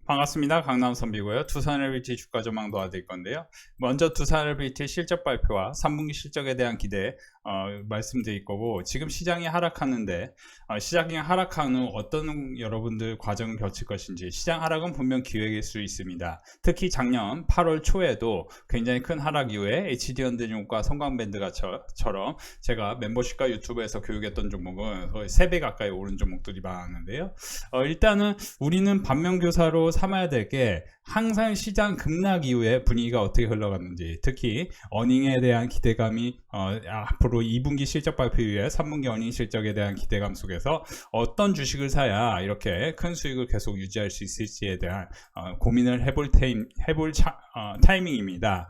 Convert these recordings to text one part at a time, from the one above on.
반갑습니다. 강남선비고요. 두산LBT 주가 전망 도와드릴 건데요. 먼저 두산LBT 실적 발표와 3분기 실적에 대한 기대 말씀드릴 거고, 지금 시장이 하락하는데 시장이 하락한 후 어떤 여러분들 과정을 거칠 것인지, 시장 하락은 분명 기회일 수 있습니다. 특히 작년 8월 초에도 굉장히 큰 하락 이후에 HD현대중과 성광밴드가처럼 제가 멤버십과 유튜브에서 교육했던 종목은 거의 3배 가까이 오른 종목들이 많았는데요. 일단은 우리는 반면교사로 삼아야 될 게, 항상 시장 급락 이후에 분위기가 어떻게 흘러갔는지, 특히 어닝에 대한 기대감이 앞으로 2분기 실적 발표 이후에 3분기 어닝 실적에 대한 기대감 속에서 어떤 주식을 사야 이렇게 큰 수익을 계속 유지할 수 있을지에 대한 고민을 해볼 타이밍입니다.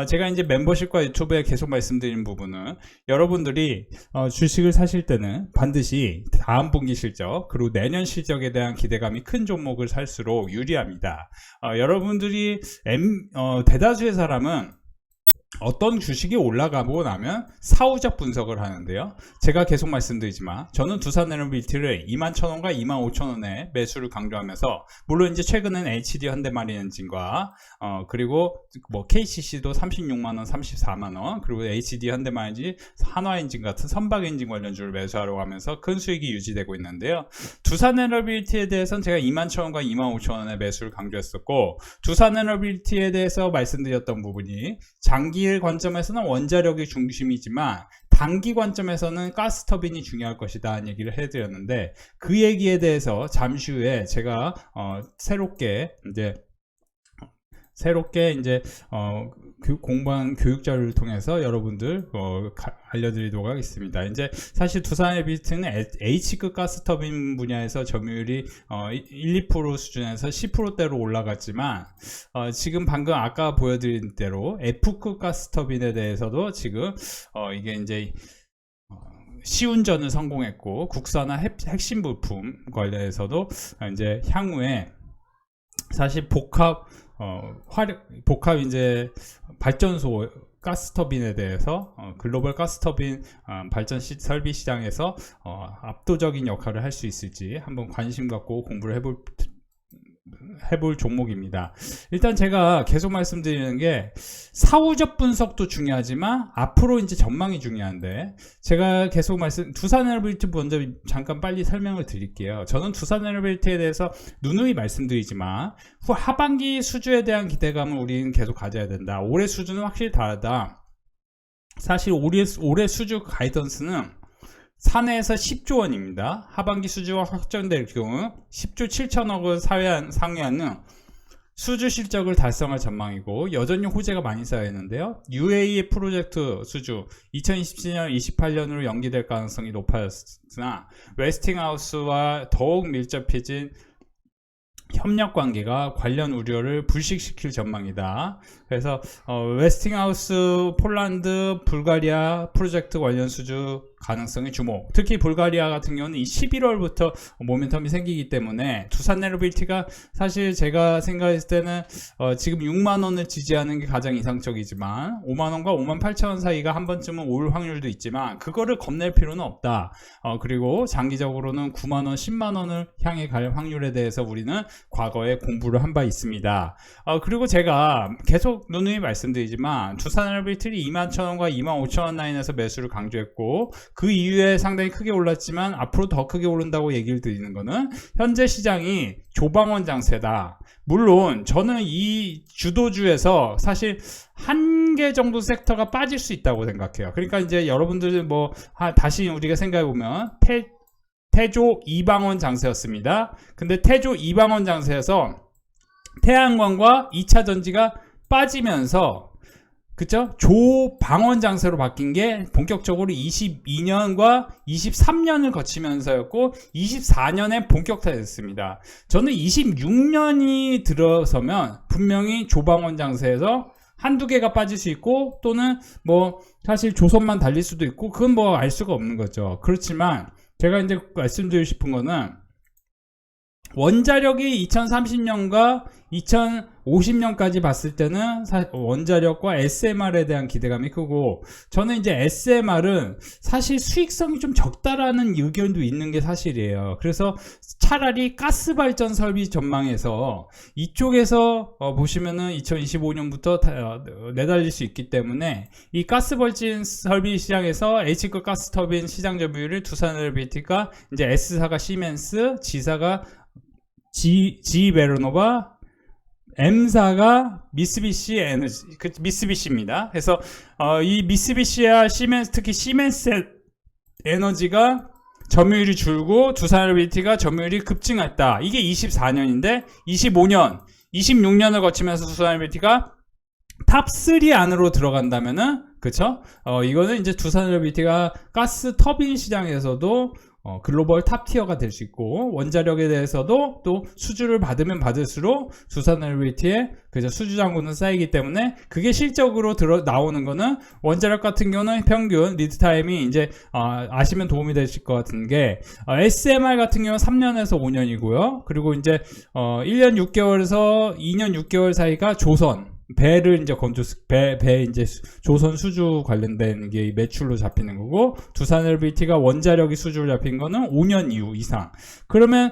제가 이제 멤버십과 유튜브에 계속 말씀드린 부분은, 여러분들이 주식을 사실 때는 반드시 다음 분기 실적 그리고 내년 실적에 대한 기대감이 큰 종목을 살수록 유리합니다. 여러분들이 대다수의 사람은 어떤 주식이 올라가고 나면 사후적 분석을 하는데요. 제가 계속 말씀드리지만 저는 두산에너빌티를 21,000원과 25,000원에 매수를 강조하면서, 물론 이제 최근엔 HD 현대마린엔진과 그리고 뭐 KCC도 36만원, 34만원, 그리고 HD 현대마린엔진, 한화엔진 같은 선박엔진 관련주를 매수하려고 하면서 큰 수익이 유지되고 있는데요. 두산에너빌티에 대해서는 제가 21,000원과 25,000원에 매수를 강조했었고, 두산에너빌티에 대해서 말씀드렸던 부분이 장기 관점에서는 원자력이 중심이지만 단기 관점에서는 가스터빈이 중요할 것이다 하는 얘기를 해드렸는데, 그 얘기에 대해서 잠시 후에 제가 새롭게 공부한 교육 자료를 통해서 여러분들 알려드리도록 하겠습니다. 이제 사실 두산에너빌티는 H급 가스터빈 분야에서 점유율이 1~2% 수준에서 10%대로 올라갔지만, 지금 방금 아까 보여드린 대로 F급 가스터빈에 대해서도 지금 이게 이제 시운전을 성공했고, 국산화 핵심 부품 관련해서도 이제 향후에 사실 복합 이제 발전소 가스터빈에 대해서 글로벌 가스터빈 발전 설비 시장에서 압도적인 역할을 할 수 있을지 한번 관심 갖고 공부를 해볼 종목입니다. 일단 제가 계속 말씀드리는 게, 사후적 분석도 중요하지만 앞으로 이제 전망이 중요한데, 제가 계속 두산에너빌티 먼저 잠깐 빨리 설명을 드릴게요. 저는 두산에너빌티에 대해서 누누이 말씀드리지만 하반기 수주에 대한 기대감을 우리는 계속 가져야 된다. 올해 수주는 확실히 다르다. 사실 올해 수주 가이던스는 사내에서 10조 원입니다. 하반기 수주가 확정될 경우 10조 7천억을 상회하는 수주 실적을 달성할 전망이고, 여전히 호재가 많이 쌓여있는데요. UAE 프로젝트 수주 2027년, 28년으로 연기될 가능성이 높아졌으나, 웨스팅하우스와 더욱 밀접해진 협력 관계가 관련 우려를 불식시킬 전망이다. 그래서 웨스팅하우스, 폴란드, 불가리아 프로젝트 관련 수주 가능성이 주목. 특히 불가리아 같은 경우는 이 11월부터 모멘텀이 생기기 때문에 두산에너빌티가 사실 제가 생각했을 때는 지금 6만원을 지지하는 게 가장 이상적이지만 5만원과 58,000원 사이가 한 번쯤은 올 확률도 있지만 그거를 겁낼 필요는 없다. 그리고 장기적으로는 9만원, 10만원을 향해 갈 확률에 대해서 우리는 과거에 공부를 한 바 있습니다. 그리고 제가 계속 누누이 말씀드리지만 두산에너빌티를 21,000원과 25,000원 라인에서 매수를 강조했고, 그 이후에 상당히 크게 올랐지만 앞으로 더 크게 오른다고 얘기를 드리는 거는, 현재 시장이 조방원 장세다. 물론 저는 이 주도주에서 사실 한 개 정도 섹터가 빠질 수 있다고 생각해요. 그러니까 이제 여러분들 다시 우리가 생각해보면 태조 이방원 장세였습니다. 근데 태조 이방원 장세에서 태양광과 2차전지가 빠지면서, 그쵸? 조방원 장세로 바뀐 게 본격적으로 22년과 23년을 거치면서였고, 24년에 본격화됐습니다. 저는 26년이 들어서면 분명히 조방원 장세에서 한두 개가 빠질 수 있고, 또는 뭐 사실 조선만 달릴 수도 있고, 그건 뭐 알 수가 없는 거죠. 그렇지만 제가 이제 말씀드리고 싶은 거는, 원자력이 2030년과 2050년까지 봤을 때는 원자력과 SMR에 대한 기대감이 크고, 저는 이제 SMR은 사실 수익성이 좀 적다라는 의견도 있는 게 사실이에요. 그래서 차라리 가스 발전 설비 전망에서 이쪽에서 보시면은 2025년부터 내달릴 수 있기 때문에 이 가스 발전 설비 시장에서 H급 가스 터빈 시장 점유율을 두산에너비티가 이제 S사가 시멘스, G사가 GE 베르노바, M사가 미쓰비시 에너지, 미쓰비시입니다. 그래서 이 미쓰비시와 시멘스, 특히 시멘스 에너지가 점유율이 줄고 두산에너비티가 점유율이 급증했다. 이게 24년인데 25년, 26년을 거치면서 두산에너비티가 탑3 안으로 들어간다면은, 그쵸? 이거는 이제 두산에너비티가 가스 터빈 시장에서도 글로벌 탑티어가 될 수 있고, 원자력에 대해서도 또 수주를 받으면 받을수록 두산에너비티의 그저 수주 잔고는 쌓이기 때문에, 그게 실적으로 나오는 거는 원자력 같은 경우는 평균 리드 타임이 이제 아시면 도움이 되실 것 같은 게, SMR 같은 경우는 3년에서 5년이고요. 그리고 이제 1년 6개월에서 2년 6개월 사이가 조선, 배를 이제 배 이제 조선 수주 관련된 게 매출로 잡히는 거고, 두산에너비티가 원자력이 수주로 잡힌 거는 5년 이상. 그러면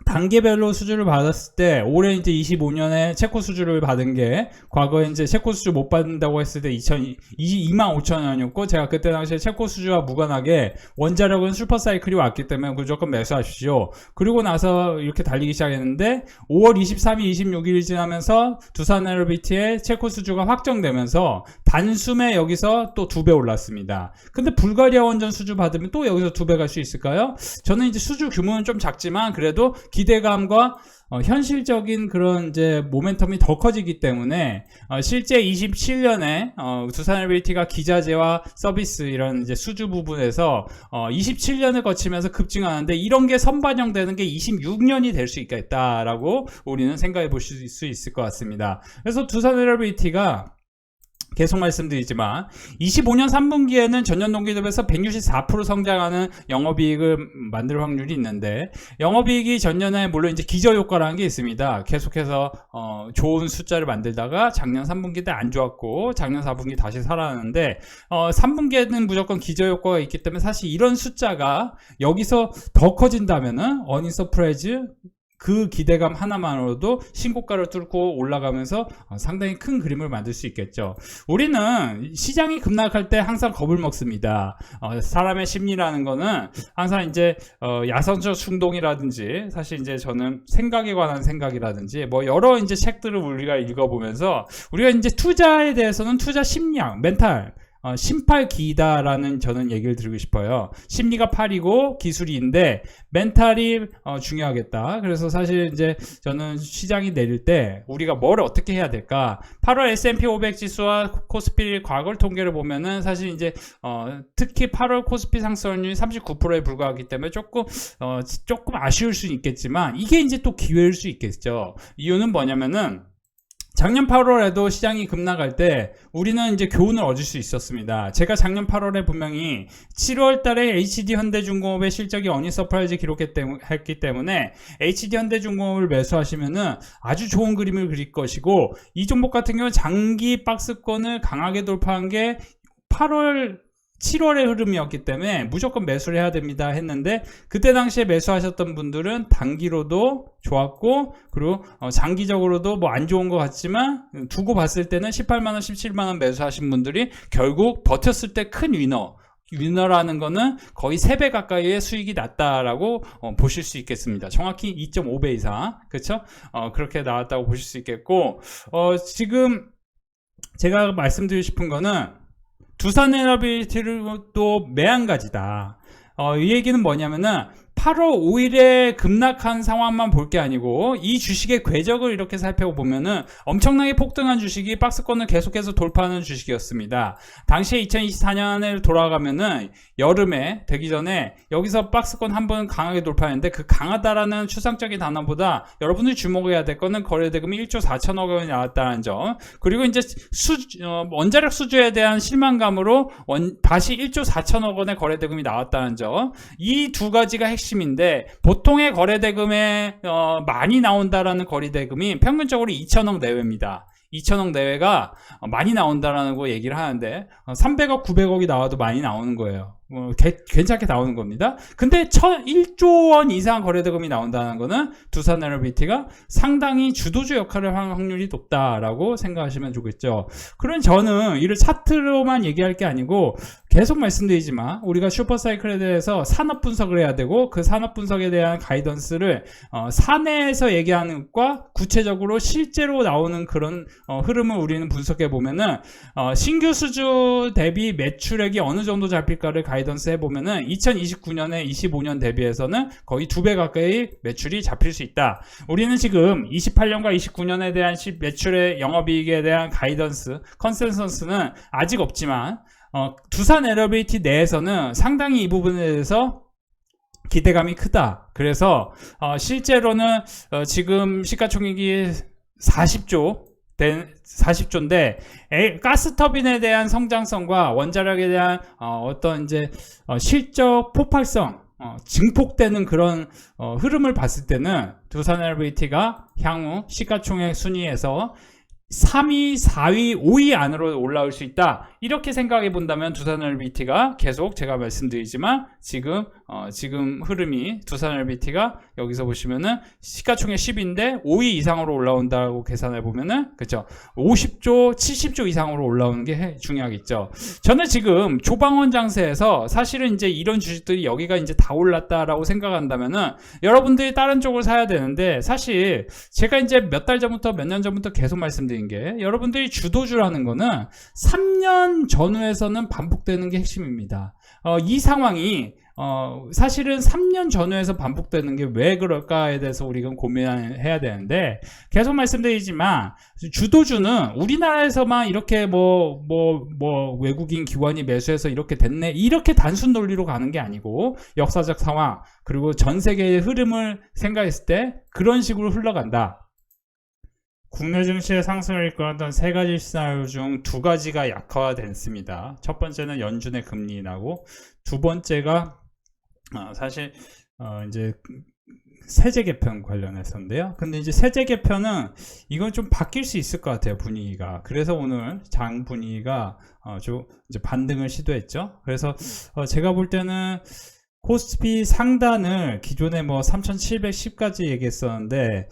단계별로 수주를 받았을 때, 올해 이제 25년에 체코 수주를 받은 게, 과거에 이제 체코 수주 못 받는다고 했을 때 25,000원이었고, 제가 그때 당시에 체코 수주와 무관하게 원자력은 슈퍼사이클이 왔기 때문에 무조건 매수하십시오. 그리고 나서 이렇게 달리기 시작했는데, 5월 23일, 26일이 지나면서 두산에너비티의 체코 수주가 확정되면서 단숨에 여기서 또 2배 올랐습니다. 근데 불가리아 원전 수주 받으면 또 여기서 2배 갈 수 있을까요? 저는 이제 수주 규모는 좀 작지만 그래도 기대감과 현실적인 그런 이제 모멘텀이 더 커지기 때문에, 실제 27년에 두산에너비티가 기자재와 서비스 이런 이제 수주 부분에서 27년을 거치면서 급증하는데, 이런 게 선반영되는 게 26년이 될 수 있겠다라고 우리는 생각해 볼 수 있을 것 같습니다. 그래서 두산에너비티가 계속 말씀드리지만 25년 3분기에는 전년 동기 대비해서 164% 성장하는 영업이익을 만들 확률이 있는데, 영업이익이 전년에 물론 이제 기저효과라는 게 있습니다. 계속해서 좋은 숫자를 만들다가 작년 3분기 때 안 좋았고 작년 4분기 다시 살아났는데, 3분기에는 무조건 기저효과가 있기 때문에 사실 이런 숫자가 여기서 더 커진다면은 어닝 서프라이즈, 그 기대감 하나만으로도 신고가를 뚫고 올라가면서 상당히 큰 그림을 만들 수 있겠죠. 우리는 시장이 급락할 때 항상 겁을 먹습니다. 사람의 심리라는 거는 항상 이제 야성적 충동이라든지, 사실 이제 저는 생각에 관한 생각이라든지 뭐 여러 이제 책들을 우리가 읽어보면서, 우리가 이제 투자에 대해서는 투자 심리학, 멘탈, 심팔기다라는 저는 얘기를 드리고 싶어요. 심리가 팔이고 기술이인데 멘탈이 중요하겠다. 그래서 사실 이제 저는 시장이 내릴 때 우리가 뭘 어떻게 해야 될까? 8월 S&P 500 지수와 코스피 과거 통계를 보면은 사실 이제 특히 8월 코스피 상승률이 39%에 불과하기 때문에 조금 아쉬울 수는 있겠지만, 이게 이제 또 기회일 수 있겠죠. 이유는 뭐냐면은, 작년 8월에도 시장이 급락할 때 우리는 이제 교훈을 얻을 수 있었습니다. 제가 작년 8월에 분명히 7월 달에 HD 현대중공업의 실적이 어닝 서프라이즈 기록했기 때문에 HD 현대중공업을 매수하시면은 아주 좋은 그림을 그릴 것이고, 이 종목 같은 경우는 장기 박스권을 강하게 돌파한 게 7월의 흐름이었기 때문에 무조건 매수를 해야 됩니다 했는데, 그때 당시에 매수하셨던 분들은 단기로도 좋았고, 그리고 장기적으로도 뭐 안 좋은 것 같지만 두고 봤을 때는 18만원 17만원 매수하신 분들이 결국 버텼을 때 큰 위너라는 거는 거의 3배 가까이의 수익이 났다라고 보실 수 있겠습니다. 정확히 2.5배 이상, 그렇죠? 그렇게 나왔다고 보실 수 있겠고, 지금 제가 말씀드리고 싶은 거는 두산에너비티를 또 매한가지다. 이 얘기는 뭐냐면은 8월 5일에 급락한 상황만 볼 게 아니고, 이 주식의 궤적을 이렇게 살펴보면은 엄청나게 폭등한 주식이 박스권을 계속해서 돌파하는 주식이었습니다. 당시에 2024년에 돌아가면은 여름에 되기 전에 여기서 박스권 한번 강하게 돌파했는데, 그 강하다라는 추상적인 단어보다 여러분들이 주목해야 될 거는 거래대금이 1조 4천억 원이 나왔다는 점, 그리고 이제 원자력 수주에 대한 실망감으로 다시 1조 4천억 원의 거래대금이 나왔다는 점, 이 두 가지가 핵심 핵심인데, 보통의 거래대금에 많이 나온다라는 거래대금이 평균적으로 2천억 내외입니다. 2천억 내외가 많이 나온다라는 거 얘기를 하는데 300억, 900억이 나와도 많이 나오는 거예요. 괜찮게 나오는 겁니다. 근데 1조 원 이상 거래대금이 나온다는 거는 두산에너비티가 상당히 주도주 역할을 할 확률이 높다라고 생각하시면 좋겠죠. 그럼 저는 이를 차트로만 얘기할 게 아니고 계속 말씀드리지만 우리가 슈퍼사이클에 대해서 산업 분석을 해야 되고 그 산업 분석에 대한 가이던스를 사내에서 얘기하는 것과 구체적으로 실제로 나오는 그런 흐름을 우리는 분석해 보면은 신규 수주 대비 매출액이 어느 정도 잡힐까를 가이던스 해보면은 2029년에 25년 대비해서는 거의 2배 가까이 매출이 잡힐 수 있다. 우리는 지금 28년과 29년에 대한 매출의 영업이익에 대한 가이던스, 컨센서스는 아직 없지만 두산에너비티 내에서는 상당히 이 부분에 대해서 기대감이 크다. 그래서 실제로는 지금 시가총액이 40조인데 가스터빈에 대한 성장성과 원자력에 대한 어떤 이제 실적 폭발성 증폭되는 그런 흐름을 봤을 때는 두산에너비티가 향후 시가총액 순위에서 3위, 4위, 5위 안으로 올라올 수 있다. 이렇게 생각해 본다면 두산에너비티가 계속 제가 말씀드리지만 지금 흐름이 두산에너비티가 여기서 보시면은 시가총액 10인데 5위 이상으로 올라온다고 계산해 보면은 그렇죠. 50조, 70조 이상으로 올라오는 게 중요하겠죠. 저는 지금 조방원 장세에서 사실은 이제 이런 주식들이 여기가 이제 다 올랐다라고 생각한다면은 여러분들이 다른 쪽을 사야 되는데 사실 제가 이제 몇 달 전부터 몇 년 전부터 계속 말씀드린 게 여러분들이 주도주라는 거는 3년 전후에서는 반복되는 게 핵심입니다. 이 상황이 사실은 3년 전후에서 반복되는 게 왜 그럴까에 대해서 우리가 고민해야 되는데 계속 말씀드리지만 주도주는 우리나라에서만 이렇게 외국인 기관이 매수해서 이렇게 됐네 이렇게 단순 논리로 가는 게 아니고 역사적 상황 그리고 전 세계의 흐름을 생각했을 때 그런 식으로 흘러간다. 국내 증시의 상승을 이끌었던 세 가지 시나리오 중 두 가지가 약화됐습니다. 첫 번째는 연준의 금리 인하고 두 번째가 사실 이제 세제 개편 관련해서인데요. 근데 이제 세제 개편은 이건 좀 바뀔 수 있을 것 같아요, 분위기가. 그래서 오늘 장 분위기가 좀 이제 반등을 시도했죠. 그래서 제가 볼 때는 코스피 상단을 기존에 3710까지 얘기했었는데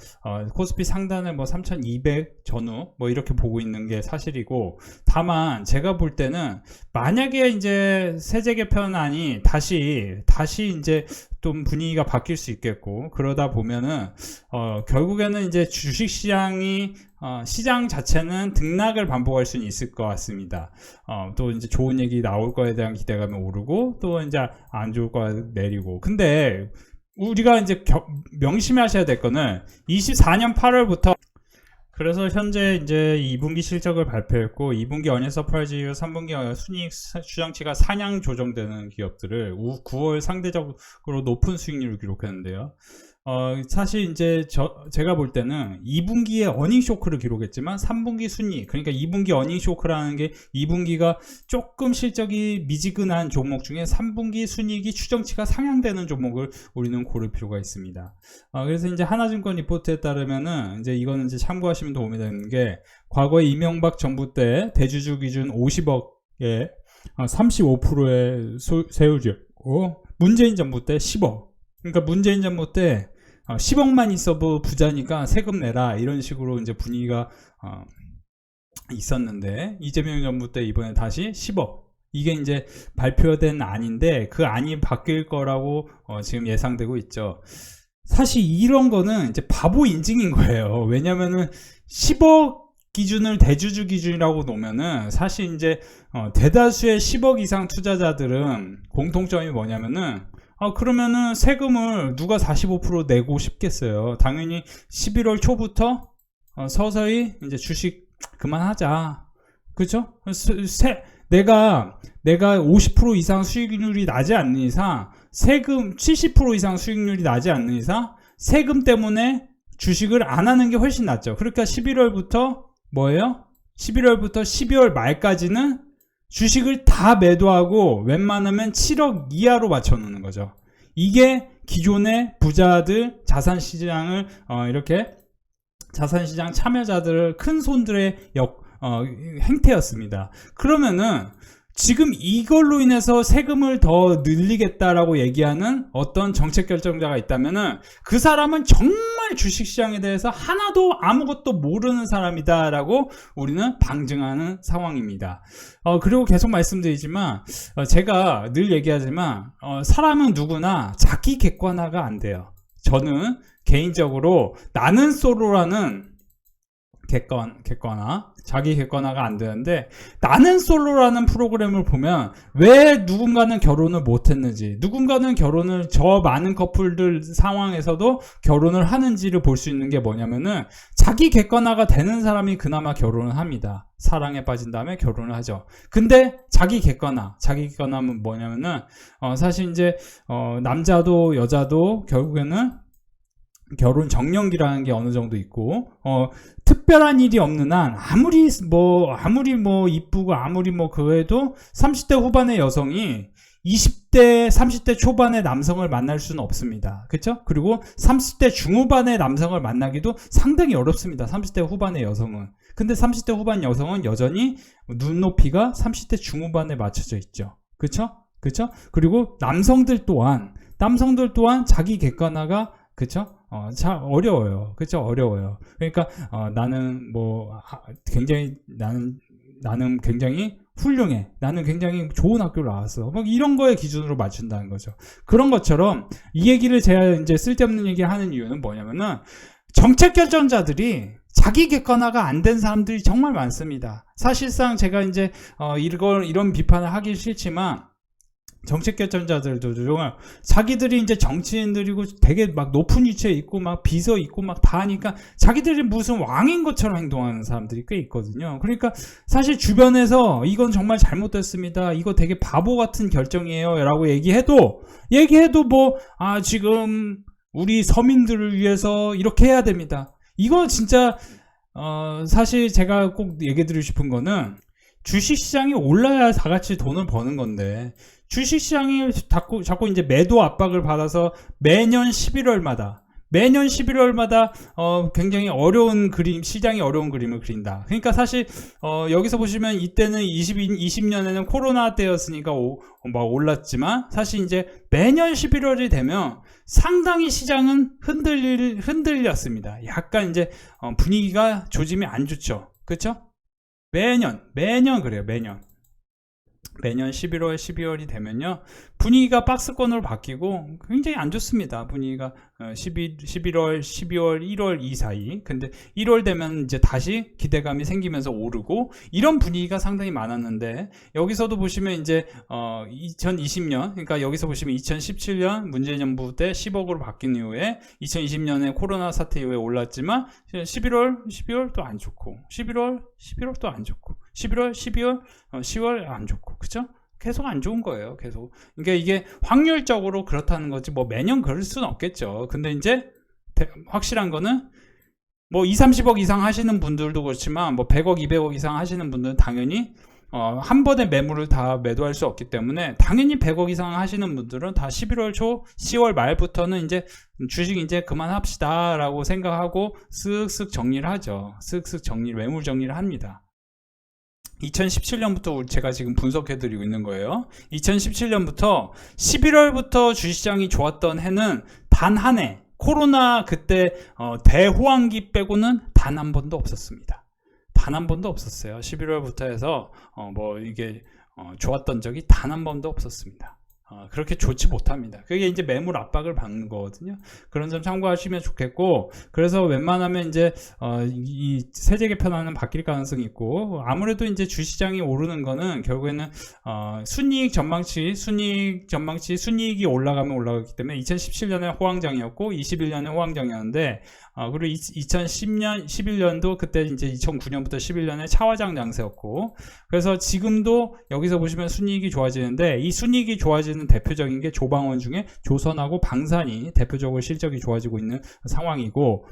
코스피 상단을 3200 전후 이렇게 보고 있는 게 사실이고 다만 제가 볼 때는 만약에 이제 세제 개편안이 다시 이제 좀 분위기가 바뀔 수 있겠고 그러다 보면은 결국에는 이제 주식시장이 시장 자체는 등락을 반복할 수는 있을 것 같습니다. 또 이제 좋은 얘기 나올 거에 대한 기대감이 오르고 또 이제 안 좋을 거 내리고. 근데 우리가 이제 명심하셔야 될 거는 24년 8월부터 그래서 현재 이제 2분기 실적을 발표했고 2분기 어닝 서프라이즈 이후 3분기 순이익 추정치가 상향 조정되는 기업들을 9월 상대적으로 높은 수익률을 기록했는데요. 사실 이제 제가 볼 때는 2분기에 어닝 쇼크를 기록했지만 3분기 순이익 그러니까 2분기 어닝 쇼크라는 게 2분기가 조금 실적이 미지근한 종목 중에 3분기 순이익이 추정치가 상향되는 종목을 우리는 고를 필요가 있습니다. 그래서 이제 하나증권 리포트에 따르면은 이제 이거는 이제 참고하시면 도움이 되는 게 과거에 이명박 정부 때 대주주 기준 50억에 35%의 세율이었고 문재인 정부 때 10억. 그러니까 문재인 정부 때 10억만 있어도 부자니까 세금 내라 이런 식으로 이제 분위기가 있었는데 이재명 정부 때 이번에 다시 10억 이게 이제 발표된 안인데 그 안이 바뀔 거라고 지금 예상되고 있죠. 사실 이런 거는 이제 바보 인증인 거예요. 왜냐면은 10억 기준을 대주주 기준이라고 놓으면은 사실 이제 대다수의 10억 이상 투자자들은 공통점이 뭐냐면은 그러면은 세금을 누가 45% 내고 싶겠어요. 당연히 11월 초부터 서서히 이제 주식 그만하자. 그죠? 내가 50% 이상 수익률이 나지 않는 이상 세금 70% 이상 수익률이 나지 않는 이상 세금 때문에 주식을 안 하는 게 훨씬 낫죠. 그러니까 11월부터 뭐예요? 11월부터 12월 말까지는 주식을 다 매도하고 웬만하면 7억 이하로 맞춰놓는 거죠. 이게 기존의 부자들, 자산시장을 이렇게 자산시장 참여자들, 큰 손들의 행태였습니다. 그러면은 지금 이걸로 인해서 세금을 더 늘리겠다라고 얘기하는 어떤 정책 결정자가 있다면은 그 사람은 정말 주식시장에 대해서 하나도 아무것도 모르는 사람이다라고 우리는 방증하는 상황입니다. 그리고 계속 말씀드리지만 제가 늘 얘기하지만 사람은 누구나 자기 객관화가 안 돼요. 저는 개인적으로 나는 솔로라는 객관화, 자기 객관화가 안 되는데, 나는 솔로라는 프로그램을 보면 왜 누군가는 결혼을 못했는지, 누군가는 결혼을 저 많은 커플들 상황에서도 결혼을 하는지를 볼 수 있는 게 뭐냐면은 자기 객관화가 되는 사람이 그나마 결혼을 합니다. 사랑에 빠진 다음에 결혼을 하죠. 근데 자기 객관화는 뭐냐면은 사실 이제 남자도 여자도 결국에는 결혼 정년기라는 게 어느 정도 있고, 특별한 일이 없는 한, 아무리 이쁘고, 그래도 30대 후반의 여성이 20대, 30대 초반의 남성을 만날 수는 없습니다. 그쵸? 그리고 30대 중후반의 남성을 만나기도 상당히 어렵습니다. 30대 후반의 여성은. 근데 30대 후반 여성은 여전히 눈높이가 30대 중후반에 맞춰져 있죠. 그쵸? 그리고 남성들 또한 자기 객관화가, 그쵸? 참 어려워요. 그쵸? 어려워요. 그러니까, 나는 굉장히 훌륭해. 나는 굉장히 좋은 학교를 나왔어. 이런 거에 기준으로 맞춘다는 거죠. 그런 것처럼, 이 얘기를 제가 이제 쓸데없는 얘기를 하는 이유는 뭐냐면은, 정책 결정자들이 자기 객관화가 안 된 사람들이 정말 많습니다. 사실상 제가 이제, 이런 비판을 하기 싫지만, 정책 결정자들도 정말 자기들이 이제 정치인들이고 되게 막 높은 위치에 있고 막 비서 있고 막 다 하니까 자기들이 무슨 왕인 것처럼 행동하는 사람들이 꽤 있거든요. 그러니까 사실 주변에서 이건 정말 잘못됐습니다. 이거 되게 바보 같은 결정이에요. 라고 얘기해도 지금 우리 서민들을 위해서 이렇게 해야 됩니다. 이거 진짜 사실 제가 꼭 얘기 드리고 싶은 거는 주식시장이 올라야 다 같이 돈을 버는 건데 주식시장이 자꾸 이제 매도 압박을 받아서 매년 11월마다 굉장히 어려운 시장이 어려운 그림을 그린다. 그러니까 사실 여기서 보시면 이때는 20년에는 코로나 때였으니까 막 올랐지만 사실 이제 매년 11월이 되면 상당히 시장은 흔들렸습니다. 약간 이제 분위기가 조짐이 안 좋죠. 그렇죠? 매년 그래요. 매년 11월, 12월이 되면요. 분위기가 박스권으로 바뀌고 굉장히 안 좋습니다. 분위기가 11월, 12월, 1월 이 사이. 근데 1월 되면 이제 다시 기대감이 생기면서 오르고 이런 분위기가 상당히 많았는데 여기서도 보시면 이제 2020년 그러니까 여기서 보시면 2017년 문재인 정부 때 10억으로 바뀐 이후에 2020년에 코로나 사태 이후에 올랐지만 11월, 12월 또 안 좋고 11월 또 안 좋고 11월, 12월, 10월 안 좋고 그쵸? 계속 안 좋은 거예요. 계속. 그러니까 이게 확률적으로 그렇다는 거지 뭐 매년 그럴 수는 없겠죠. 근데 이제 확실한 거는 뭐 2, 30억 이상 하시는 분들도 그렇지만 뭐 100억, 200억 이상 하시는 분들은 당연히 한 번에 매물을 다 매도할 수 없기 때문에 당연히 100억 이상 하시는 분들은 다 11월 초, 10월 말부터는 이제 주식 이제 그만합시다 라고 생각하고 쓱쓱 정리를 하죠. 매물 정리를 합니다. 2017년부터 제가 지금 분석해드리고 있는 거예요. 2017년부터 11월부터 주식시장이 좋았던 해는 단 한 해, 코로나 그때 대호황기 빼고는 단 한 번도 없었습니다. 단 한 번도 없었어요. 11월부터 해서 이게 좋았던 적이 단 한 번도 없었습니다. 그렇게 좋지 못합니다. 그게 이제 매물 압박을 받는 거거든요. 그런 점 참고하시면 좋겠고, 그래서 웬만하면 이제, 이 세제 개편안은 바뀔 가능성이 있고, 아무래도 이제 주시장이 오르는 거는 결국에는, 순이익 순이익이 올라가면 올라가기 때문에 2017년에 호황장이었고, 21년에 호황장이었는데, 그리고 2010년, 11년도 그때 이제 2009년부터 11년에 차화장 양세였고, 그래서 지금도 여기서 보시면 순이익이 좋아지는데, 이 순이익이 좋아지는 대표적인 게 조방원 중에 조선하고 방산이 대표적으로 실적이 좋아지고 있는 상황이고,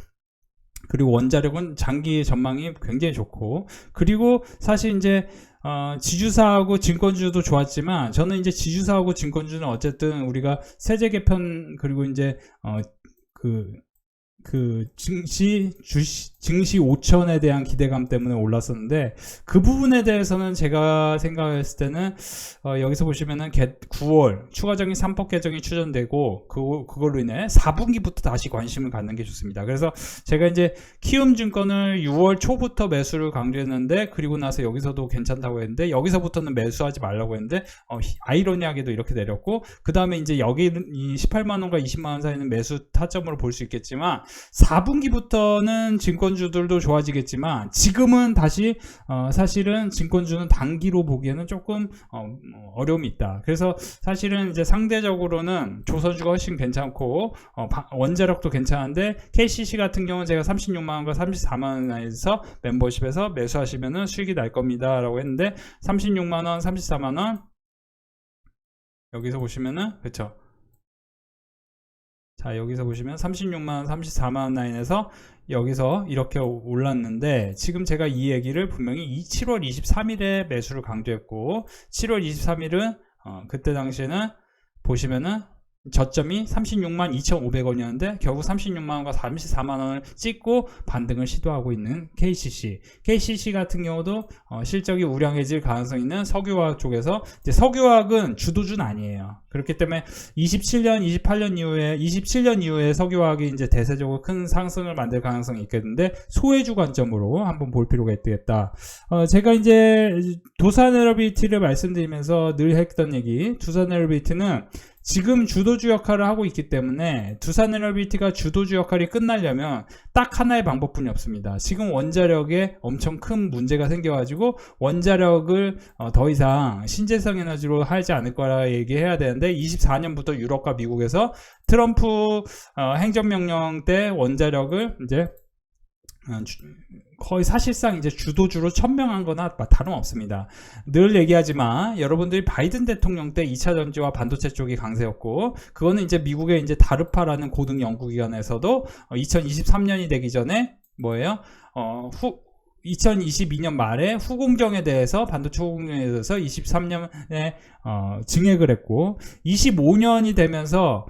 그리고 원자력은 장기 전망이 굉장히 좋고, 그리고 사실 이제 지주사하고 증권주도 좋았지만 저는 이제 지주사하고 증권주는 어쨌든 우리가 세제 개편 그리고 이제 증시 5천에 대한 기대감 때문에 올랐었는데 그 부분에 대해서는 제가 생각했을 때는 여기서 보시면은 9월 추가적인 3법 개정이 추진되고 그걸로 인해 4분기부터 다시 관심을 갖는 게 좋습니다. 그래서 제가 이제 키움증권을 6월 초부터 매수를 강조했는데 그리고 나서 여기서도 괜찮다고 했는데 여기서부터는 매수하지 말라고 했는데 아이러니하게도 이렇게 내렸고 그 다음에 이제 여기 이 18만원과 20만원 사이는 매수 타점으로 볼 수 있겠지만 4분기부터는 증권주들도 좋아지겠지만 지금은 다시 사실은 증권주는 단기로 보기에는 조금 어려움이 있다. 그래서 사실은 이제 상대적으로는 조선주가 훨씬 괜찮고 원자력도 괜찮은데 KCC 같은 경우는 제가 36만원과 34만원에서 멤버십에서 매수하시면은 수익이 날 겁니다 라고 했는데 36만원 34만원 여기서 보시면은 그쵸, 자 여기서 보시면 36만원 34만원 라인에서 여기서 이렇게 올랐는데 지금 제가 이 얘기를 분명히 7월 23일에 매수를 강조했고 7월 23일은 그때 당시에는 보시면은 저점이 36만 2,500원이었는데 결국 36만원과 34만원을 찍고 반등을 시도하고 있는 KCC 같은 경우도 실적이 우량해질 가능성이 있는 석유화학 쪽에서 이제 석유화학은 주도주는 아니에요. 그렇기 때문에 27년 이후에 석유화학이 이제 대세적으로 큰 상승을 만들 가능성이 있겠는데 소외주 관점으로 한번 볼 필요가 있겠다. 제가 이제 두산에너비티를 말씀드리면서 늘 했던 얘기, 두산에너비티는 지금 주도주 역할을 하고 있기 때문에 두산에너비티가 주도주 역할이 끝나려면 딱 하나의 방법뿐이 없습니다. 지금 원자력에 엄청 큰 문제가 생겨가지고 원자력을 더 이상 신재생 에너지로 하지 않을 거라 얘기해야 되는데 24년부터 유럽과 미국에서 트럼프 행정명령 때 원자력을 이제 거의 사실상 이제 주도주로 천명한 거나 다름없습니다. 늘 얘기하지만 여러분들이 바이든 대통령 때 2차 전지와 반도체 쪽이 강세였고 그거는 이제 미국의 이제 다르파라는 고등 연구기관에서도 2023년이 되기 전에 뭐예요? 2022년 말에 후공정에 대해서 반도체 후공정에 대해서 23년에 증액을 했고 25년이 되면서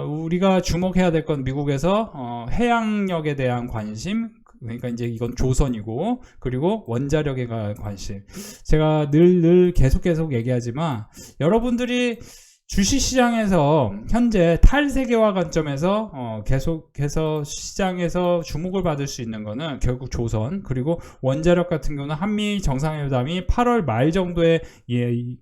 우리가 주목해야 될 건 미국에서 해양력에 대한 관심, 그러니까 이제 이건 조선이고 그리고 원자력에 대한 관심. 제가 늘 계속 얘기하지만 여러분들이 주식시장에서 현재 탈세계화 관점에서 계속해서 시장에서 주목을 받을 수 있는 거는 결국 조선 그리고 원자력 같은 경우는 한미 정상회담이 8월 말 정도에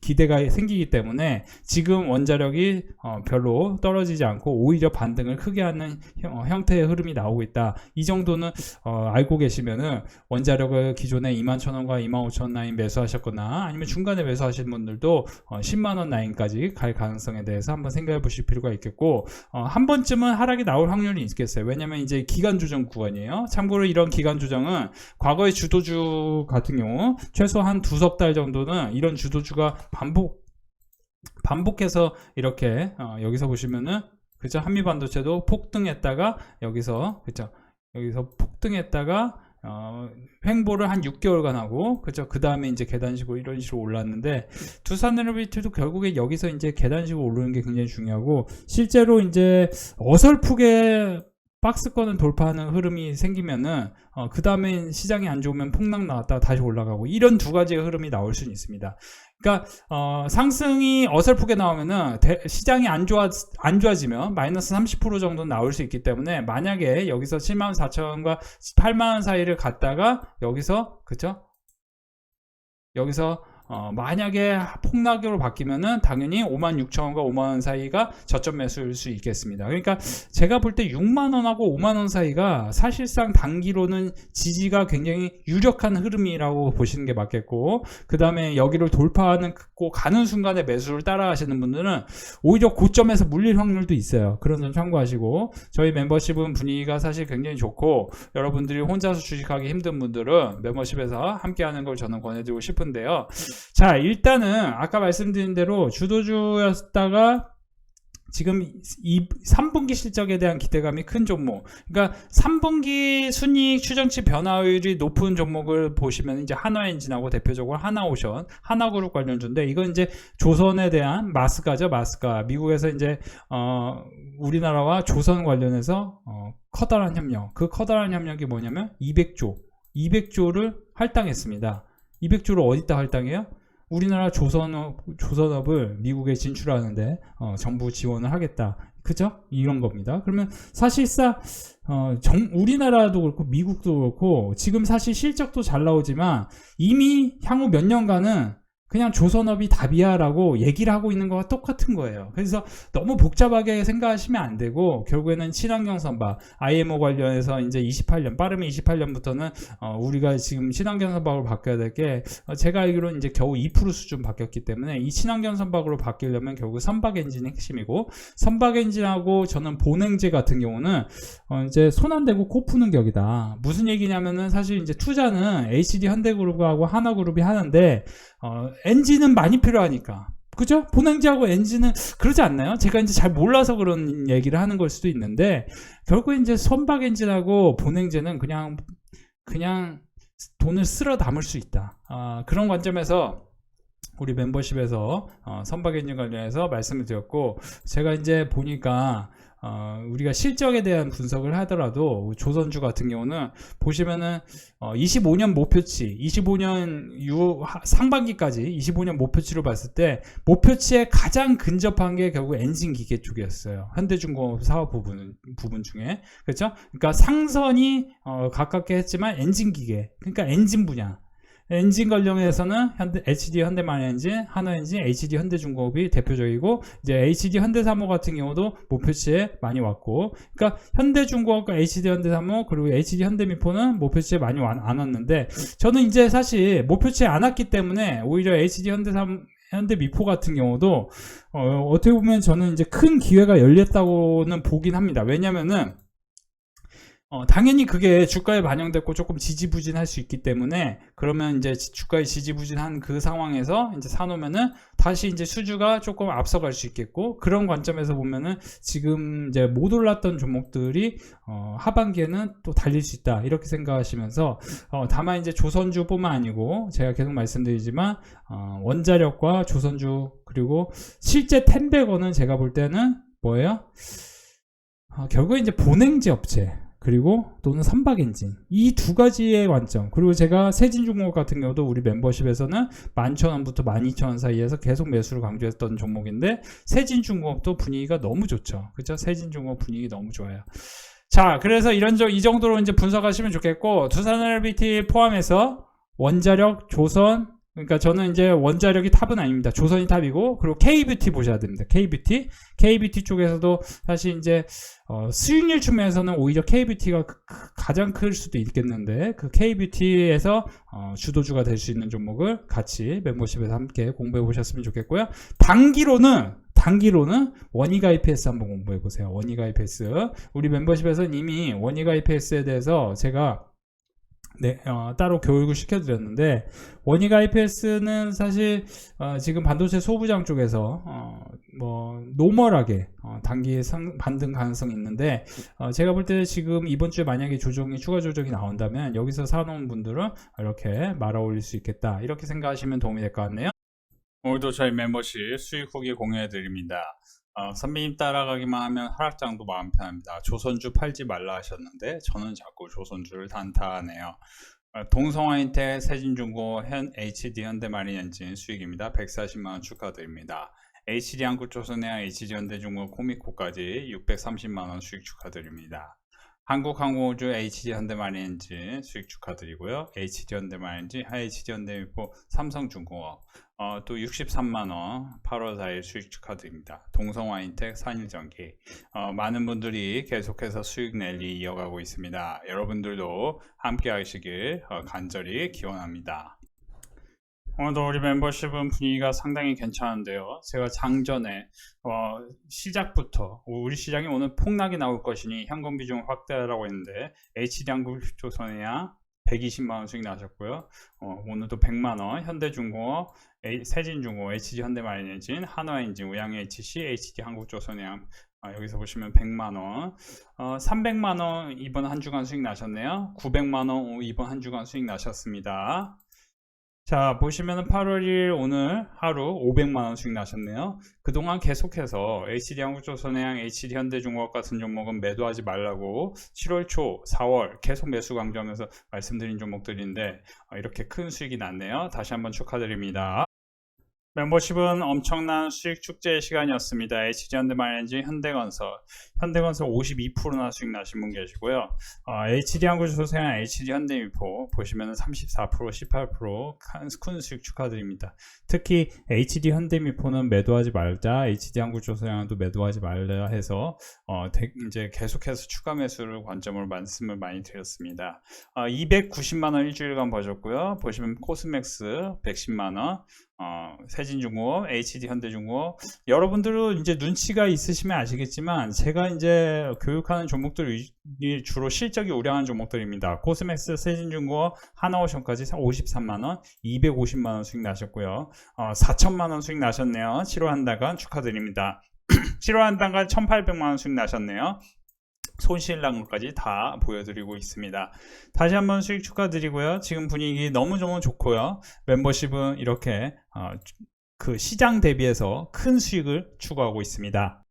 기대가 생기기 때문에 지금 원자력이 별로 떨어지지 않고 오히려 반등을 크게 하는 형태의 흐름이 나오고 있다. 이 정도는 알고 계시면은 원자력을 기존에 21,000원과 25,000원 라인 매수하셨거나 아니면 중간에 매수하신 분들도 10만원 라인까지 갈 가능성에 대해서 한번 생각해 보실 필요가 있겠고 한 번쯤은 하락이 나올 확률이 있겠어요. 왜냐면 이제 기간 조정 구간이에요. 참고로 이런 기간 조정은 과거의 주도주 같은 경우 최소 한 2석 달 정도는 이런 주도주가 반복해서 이렇게 여기서 보시면은 그죠, 한미반도체도 폭등했다가 여기서 그죠, 여기서 폭등했다가 횡보를 한 6개월간 하고 그죠, 그 다음에 이제 계단식으로 이런 식으로 올랐는데 두산에너비티도 결국에 여기서 이제 계단식으로 오르는 게 굉장히 중요하고 실제로 이제 어설프게 박스권을 돌파하는 흐름이 생기면은 그 다음에 시장이 안 좋으면 폭락 나왔다가 다시 올라가고 이런 두 가지의 흐름이 나올 수는 있습니다. 그러니까 상승이 어설프게 나오면은 시장이 안 좋아지면 마이너스 30% 정도 나올 수 있기 때문에 만약에 여기서 74,000원과 8만원 사이를 갔다가 여기서 그쵸? 여기서 만약에 폭락으로 바뀌면은 당연히 56,000원과 5만원 사이가 저점 매수일 수 있겠습니다. 그러니까 제가 볼 때 6만원하고 5만원 사이가 사실상 단기로는 지지가 굉장히 유력한 흐름이라고 보시는 게 맞겠고 그 다음에 여기를 돌파하는 가는 순간에 매수를 따라 하시는 분들은 오히려 고점에서 물릴 확률도 있어요. 그런 점 참고하시고 저희 멤버십은 분위기가 사실 굉장히 좋고 여러분들이 혼자서 주식하기 힘든 분들은 멤버십에서 함께 하는 걸 저는 권해드리고 싶은데요. 자, 일단은 아까 말씀드린 대로 주도주였다가 지금 3분기 실적에 대한 기대감이 큰 종목. 그러니까 3분기 순이익 추정치 변화율이 높은 종목을 보시면 이제 한화엔진하고 대표적으로 하나오션, 하나그룹 관련주인데 이건 이제 조선에 대한 마스가죠, 마스가. 미국에서 이제 우리나라와 조선 관련해서 커다란 협력. 그 커다란 협력이 뭐냐면 200조를 할당했습니다. 200조를 어디다 할당해요? 우리나라 조선업을 미국에 진출하는데 정부 지원을 하겠다. 그죠? 이런 겁니다. 그러면 사실상 우리나라도 그렇고 미국도 그렇고 지금 사실 실적도 잘 나오지만 이미 향후 몇 년간은 그냥 조선업이 답이야 라고 얘기를 하고 있는 거와 똑같은 거예요. 그래서 너무 복잡하게 생각하시면 안 되고 결국에는 친환경 선박 IMO 관련해서 이제 28년 빠르면 28년부터는 우리가 지금 친환경 선박으로 바뀌어야 될 게 제가 알기로는 이제 겨우 2% 수준 바뀌었기 때문에 이 친환경 선박으로 바뀌려면 결국 선박 엔진이 핵심이고 선박 엔진하고 저는 본행제 같은 경우는 이제 손 안 대고 코 푸는 격이다. 무슨 얘기냐면은 사실 이제 투자는 HD 현대그룹하고 하나그룹이 하는데 엔진은 많이 필요하니까. 그죠? 본행제하고 엔진은 그러지 않나요? 제가 이제 잘 몰라서 그런 얘기를 하는 걸 수도 있는데, 결국 이제 선박 엔진하고 본행제는 그냥 돈을 쓸어 담을 수 있다. 그런 관점에서 우리 멤버십에서 선박 엔진 관련해서 말씀을 드렸고, 제가 이제 보니까 우리가 실적에 대한 분석을 하더라도 조선주 같은 경우는 보시면은 25년 목표치, 25년 상반기까지 25년 목표치로 봤을 때 목표치에 가장 근접한 게 결국 엔진 기계 쪽이었어요. 현대중공업 사업 부분 중에. 그렇죠? 그러니까 상선이 가깝게 했지만 엔진 기계, 그러니까 엔진 분야. 엔진 관련해서는 HD 현대만엔진, 한화엔진, HD 현대중공업이 대표적이고 이제 HD 현대사모 같은 경우도 목표치에 많이 왔고, 그러니까 현대중공업과 HD 현대사모 그리고 HD 현대미포는 목표치에 많이 안 왔는데 저는 이제 사실 목표치에 안 왔기 때문에 오히려 HD 현대미포 같은 경우도 어떻게 보면 저는 이제 큰 기회가 열렸다고는 보긴 합니다. 왜냐면은 당연히 그게 주가에 반영됐고 조금 지지부진할 수 있기 때문에 그러면 이제 주가에 지지부진한 그 상황에서 이제 사놓으면은 다시 이제 수주가 조금 앞서갈 수 있겠고, 그런 관점에서 보면은 지금 이제 못 올랐던 종목들이 하반기에는 또 달릴 수 있다 이렇게 생각하시면서 다만 이제 조선주뿐만 아니고 제가 계속 말씀드리지만 원자력과 조선주 그리고 실제 텐베거는 제가 볼 때는 뭐예요? 결국에 이제 본행제 업체 그리고 또는 선박 엔진, 이 두 가지의 관점. 그리고 제가 세진중공업 같은 경우도 우리 멤버십에서는 11,000원부터 12,000원 사이에서 계속 매수를 강조했던 종목인데 세진중공업도 분위기가 너무 좋죠. 그렇죠? 세진중공업 분위기 너무 좋아요. 자, 그래서 이 정도로 이제 분석하시면 좋겠고, 두산엘비티 포함해서 원자력, 조선, 그러니까 저는 이제 원자력이 탑은 아닙니다. 조선이 탑이고, 그리고 K뷰티 보셔야 됩니다. K뷰티 쪽에서도 사실 이제 수익률 측면에서는 오히려 K뷰티가 가장 클 수도 있겠는데, 그 K뷰티에서 주도주가 될 수 있는 종목을 같이 멤버십에서 함께 공부해 보셨으면 좋겠고요. 단기로는 원익 IPS 한번 공부해 보세요. 원익 IPS. 우리 멤버십에서는 이미 원익 IPS에 대해서 제가 따로 교육을 시켜드렸는데, 원익 IPS는 사실 지금 반도체 소부장 쪽에서 노멀하게 단기 반등 가능성이 있는데, 제가 볼 때 지금 이번 주에 만약에 추가 조정이 나온다면 여기서 사놓은 분들은 이렇게 말아 올릴 수 있겠다 이렇게 생각하시면 도움이 될 것 같네요. 오늘도 저희 멤버십 수익 후기 공유해 드립니다. 선배님 따라가기만 하면 하락장도 마음 편합니다. 조선주 팔지 말라 하셨는데 저는 자꾸 조선주를 단타하네요. 동성화인텍, 세진중고, HD 현대마린엔진 수익입니다. 140만원 축하드립니다. HD 한국조선해양, HD 현대중공, 코미코까지 630만원 수익 축하드립니다. 한국항공우주, HD 현대마린엔진 수익 축하드리고요. HD 현대마린엔진, HD 현대미포, 삼성중공업 또 63만원 8월 4일 수익 축하드립니다. 동성화인텍, 산일전기 많은 분들이 계속해서 수익 랠리 이어가고 있습니다. 여러분들도 함께 하시길 간절히 기원합니다. 오늘도 우리 멤버십은 분위기가 상당히 괜찮은데요. 제가 장전에 시작부터 우리 시장이 오늘 폭락이 나올 것이니 현금 비중 확대하라고 했는데 HD 한국조선해양 120만원 수익 나셨고요. 오늘도 100만원, 현대중공업, 세진중공업, HD현대마린엔진, 한화엔진, 우양HC, HD한국조선해양, 여기서 보시면 100만원, 300만원 이번 한 주간 수익 나셨네요. 900만원 이번 한 주간 수익 나셨습니다. 자, 보시면은 8월 1일 오늘 하루 500만원 수익 나셨네요. 그동안 계속해서 HD한국조선해양, HD현대중공업 같은 종목은 매도하지 말라고 7월 초, 4월 계속 매수 강조하면서 말씀드린 종목들인데 이렇게 큰 수익이 났네요. 다시 한번 축하드립니다. 멤버십은 엄청난 수익 축제의 시간이었습니다. HD현대마린엔진, 현대건설 52%나 수익 나신 분 계시고요. HD한국조선해양, HD현대미포 보시면 34%, 18% 큰 수익 축하드립니다. 특히 HD현대미포는 매도하지 말자, HD한국조선해양도 매도하지 말라 해서 이제 계속해서 추가 매수를 관점으로 말씀을 많이 드렸습니다. 290만원 일주일간 버셨고요. 보시면 코스맥스 110만원, 세진중공업, HD현대중공업, 여러분들은 이제 눈치가 있으시면 아시겠지만 제가 이제 교육하는 종목들이 주로 실적이 우량한 종목들입니다. 코스맥스, 세진중공업, 하나오션까지 53만원, 250만원 수익 나셨고요. 4천만원 수익 나셨네요. 7월 한 달간 축하드립니다. 7월 한 달간 1800만원 수익 나셨네요. 손실 난 것까지 다 보여드리고 있습니다. 다시 한번 수익 축하드리고요. 지금 분위기 너무너무 좋고요. 멤버십은 이렇게 그 시장 대비해서 큰 수익을 추구하고 있습니다.